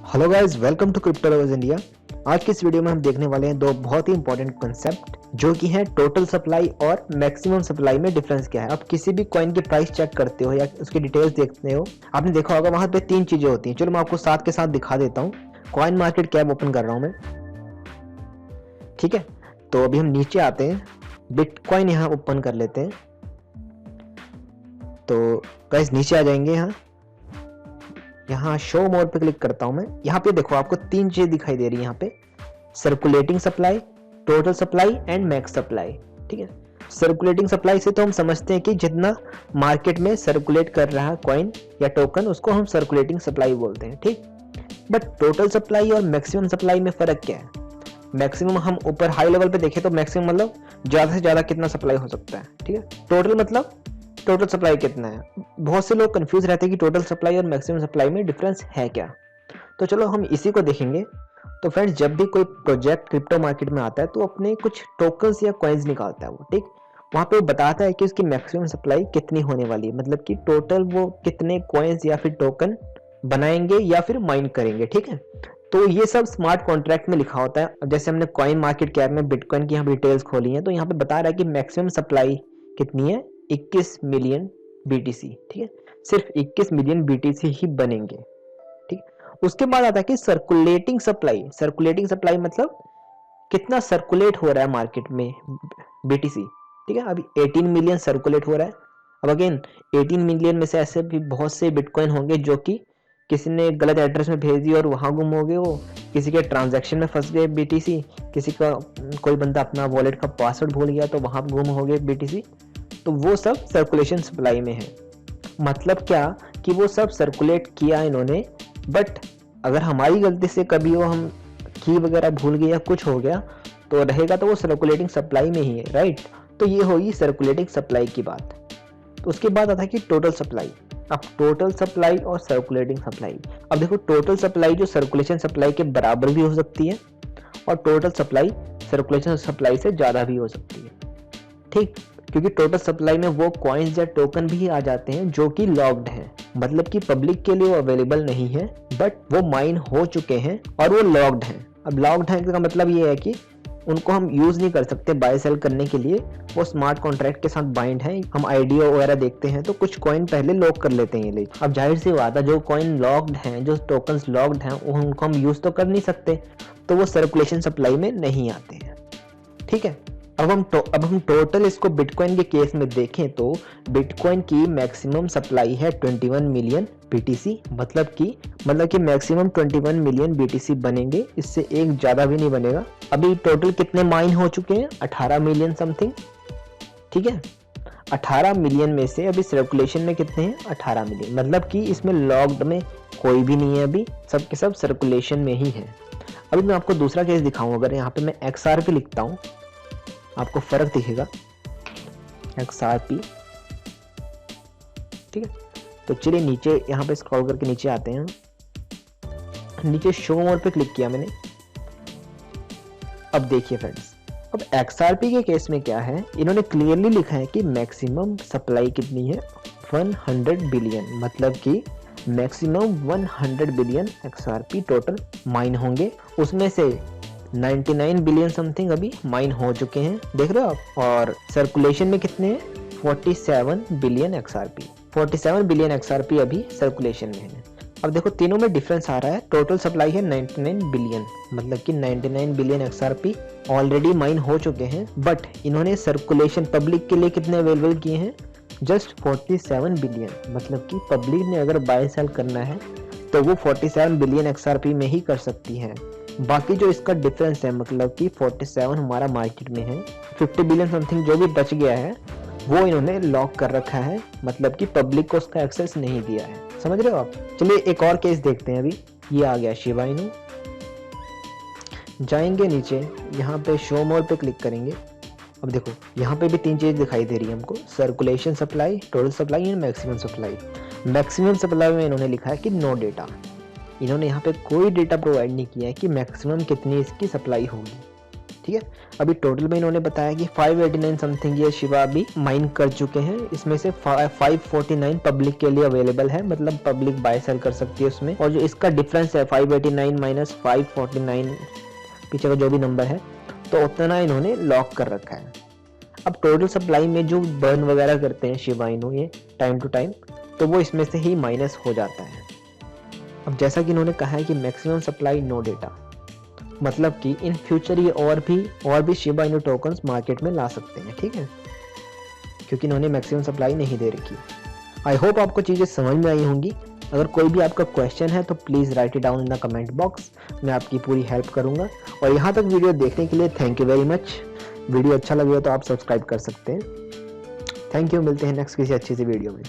Hello guys, welcome to crypto lovers India. आज की इस वीडियो में हम देखने वाले हैं दो बहुत ही इंपॉर्टेंट कंसेप्ट जो कि है टोटल सप्लाई और मैक्सिमम सप्लाई में डिफरेंस क्या है। आप किसी भी कॉइन की प्राइस चेक करते हो या उसकी डिटेल्स देखते हो, आपने देखा होगा वहां पे तीन चीजें होती हैं। चलो मैं आपको साथ के साथ दिखा देता हूँ। कॉइन मार्केट कैप ओपन कर रहा हूँ मैं, ठीक है। तो अभी हम नीचे आते हैं, बिटकॉइन यहाँ ओपन कर लेते हैं। तो गाइस नीचे आ जाएंगे, यहाँ शो मोर पे क्लिक करता हूं मैं। यहाँ पे देखो आपको तीन चीजें दिखाई दे रही है यहाँ पे, circulating supply, total supply and max supply, ठीक है। सर्कुलेटिंग सप्लाई से तो हम समझते हैं कि जितना मार्केट में सर्कुलेट कर रहा है कॉइन या टोकन, उसको हम सर्कुलेटिंग सप्लाई बोलते हैं, ठीक। बट टोटल सप्लाई और मैक्सिमम सप्लाई में फर्क क्या है? मैक्सिमम हम ऊपर हाई लेवल पे देखें तो मैक्सिमम मतलब ज्यादा से ज्यादा कितना सप्लाई हो सकता है, ठीक है। टोटल मतलब टोटल सप्लाई कितना है। बहुत से लोग कंफ्यूज रहते हैं कि टोटल सप्लाई और मैक्सिमम सप्लाई में डिफरेंस है क्या। तो चलो हम इसी को देखेंगे। तो फ्रेंड्स, जब भी कोई प्रोजेक्ट क्रिप्टो मार्केट में आता है तो अपने कुछ टोकन्स या कॉइन्स निकालता है वो, ठीक। वहां पे वो बताता है कि उसकी मैक्सिमम सप्लाई कितनी होने वाली है, मतलब कि टोटल वो कितने कॉइन्स या फिर टोकन बनाएंगे या फिर माइन करेंगे, ठीक है। तो ये सब स्मार्ट कॉन्ट्रैक्ट में लिखा होता है। जैसे हमने कॉइन मार्केट कैप में बिटकॉइन की यहाँ डिटेल्स खोली हैं, तो यहाँ पे बता रहा है कि मैक्सिमम सप्लाई कितनी है, 21 मिलियन बीटीसी, ठीक है। सिर्फ 21 मिलियन बीटीसी ही बनेंगे, ठीक। उसके बाद आता है कि सर्कुलेटिंग सप्लाई। सर्कुलेटिंग सप्लाई मतलब कितना सर्कुलेट हो रहा है मार्केट में बीटीसी, ठीक है। अभी 18 मिलियन सर्कुलेट हो रहा है। अब अगेन 18 मिलियन में से ऐसे भी बहुत से बिटकॉइन होंगे जो कि किसी ने गलत एड्रेस में भेज दिया और वहां गुम हो गए, वो किसी के ट्रांजैक्शन में फंस गए बीटीसी, किसी का कोई बंदा अपना वॉलेट का पासवर्ड भूल गया तो वहां गुम हो गए बीटीसी। तो वो सब सर्कुलेशन सप्लाई में है। मतलब क्या कि वो सब सर्कुलेट किया इन्होंने, बट अगर हमारी गलती से कभी वो हम की वगैरह भूल गए या कुछ हो गया तो रहेगा तो वो सर्कुलेटिंग सप्लाई में ही है, राइट। तो ये होगी सर्कुलेटिंग सप्लाई की बात। तो उसके बाद आता है कि टोटल सप्लाई। अब टोटल सप्लाई और सर्कुलेटिंग सप्लाई, अब देखो टोटल सप्लाई जो सर्कुलेशन सप्लाई के बराबर भी हो सकती है और टोटल सप्लाई सर्कुलेशन सप्लाई से ज्यादा भी हो सकती है, ठीक। क्योंकि टोटल सप्लाई में वो कॉइन्स या टोकन भी आ जाते हैं जो कि लॉक्ड हैं, मतलब कि पब्लिक के लिए वो अवेलेबल नहीं है, बट वो माइन हो चुके हैं और वो लॉक्ड हैं। अब लॉक्ड है का मतलब ये है कि उनको हम यूज नहीं कर सकते बाय सेल करने के लिए, वो स्मार्ट कॉन्ट्रैक्ट के साथ बाइंड है। हम आईडीओ वगैरह देखते हैं तो कुछ कॉइन पहले लॉक कर लेते हैं ये लोग। अब जाहिर सी बात है, जो कॉइन लॉक्ड हैं, जो टोकन्स लॉक्ड हैं, उनको हम यूज तो कर नहीं सकते, तो वो सर्कुलेशन सप्लाई में नहीं आते हैं, ठीक है। अब हम टोटल इसको बिटकॉइन के केस में देखें तो बिटकॉइन की मैक्सिमम सप्लाई है 21 मिलियन बीटीसी, मतलब कि मैक्सिमम 21 मिलियन बीटीसी बनेंगे, इससे एक ज्यादा भी नहीं बनेगा। अभी टोटल कितने माइन हो चुके हैं, 18 मिलियन समथिंग, ठीक है। 18 मिलियन में से अभी सर्कुलेशन में कितने हैं, 18 मिलियन, मतलब कि इसमें लॉक्ड में कोई भी नहीं है, अभी सब के सब सर्कुलेशन में ही है। अभी मैं आपको दूसरा केस दिखाऊं। अगर यहाँ पे मैं XRP लिखता हूँ, आपको फर्क दिखेगा, XRP, ठीक है। तो चलिए नीचे यहाँ पे स्क्रॉल करके नीचे आते हैं। नीचे शो मोर पे क्लिक किया मैंने। अब देखिए फ्रेंड्स, अब XRP के केस में क्या है, इन्होंने क्लियरली लिखा है कि मैक्सिमम सप्लाई कितनी है, 100 बिलियन, मतलब कि maximum 100 billion XRP total mine होंगे। उसमें से 99 बिलियन समथिंग अभी माइन हो चुके हैं, देख रहे हो आप। और सर्कुलेशन में कितने हैं, 47 बिलियन XRP, 47 बिलियन XRP अभी सर्कुलेशन में है। अब देखो तीनों में डिफरेंस आ रहा है। टोटल सप्लाई है 99 बिलियन, मतलब कि 99 बिलियन XRP ऑलरेडी माइन हो चुके हैं, बट इन्होंने सर्कुलेशन पब्लिक के लिए कितने अवेलेबल किए हैं, जस्ट 47 बिलियन, मतलब कि पब्लिक ने अगर बाय सेल करना है तो वो 47 बिलियन XRP में ही कर सकती है। बाकी जो इसका डिफरेंस है, मतलब कि 47 हमारा मार्केट में है, 50 बिलियन समथिंग जो भी बच गया है वो इन्होंने लॉक कर रखा है, मतलब कि पब्लिक को उसका एक्सेस नहीं दिया है। समझ रहे हो आप। चलिए एक और केस देखते हैं। अभी ये आ गया शिबा इनू, जाएंगे नीचे, यहाँ पे शो मोर पे क्लिक करेंगे। अब देखो यहाँ पे भी तीन चीज दिखाई दे रही है हमको, circulation supply, total supply and maximum supply. Maximum supply में इन्होंने लिखा है कि नो डेटा, इन्होंने यहाँ पे कोई डेटा प्रोवाइड नहीं किया है कि मैक्सिमम कितनी इसकी सप्लाई होगी, ठीक है। अभी टोटल में इन्होंने बताया कि 589 समथिंग ये शिबा अभी माइन कर चुके हैं। इसमें से 549 पब्लिक के लिए अवेलेबल है, मतलब पब्लिक बाय सेल कर सकती है उसमें। और जो इसका डिफरेंस है 589 माइनस 549 पीछे का जो भी नंबर है, तो उतना इन्होंने लॉक कर रखा है। अब टोटल सप्लाई में जो बर्न वगैरह करते हैं शिबा इनू ये टाइम टू टाइम, तो वो इसमें से ही माइनस हो जाता है। अब जैसा कि इन्होंने कहा है कि मैक्सिमम सप्लाई नो डेटा, मतलब कि इन फ्यूचर ये और भी शिबा इनू टोकन्स मार्केट में ला सकते हैं, ठीक है, क्योंकि इन्होंने मैक्सिमम सप्लाई नहीं दे रखी। आई होप आपको चीज़ें समझ में आई होंगी। अगर कोई भी आपका क्वेश्चन है तो please write it down in the comment box, मैं आपकी पूरी हेल्प करूंगा। और यहाँ तक वीडियो देखने के लिए thank you very much. Video अच्छा लगे तो आप सब्सक्राइब कर सकते हैं। थैंक यू, मिलते हैं नेक्स्ट किसी अच्छी सी वीडियो में।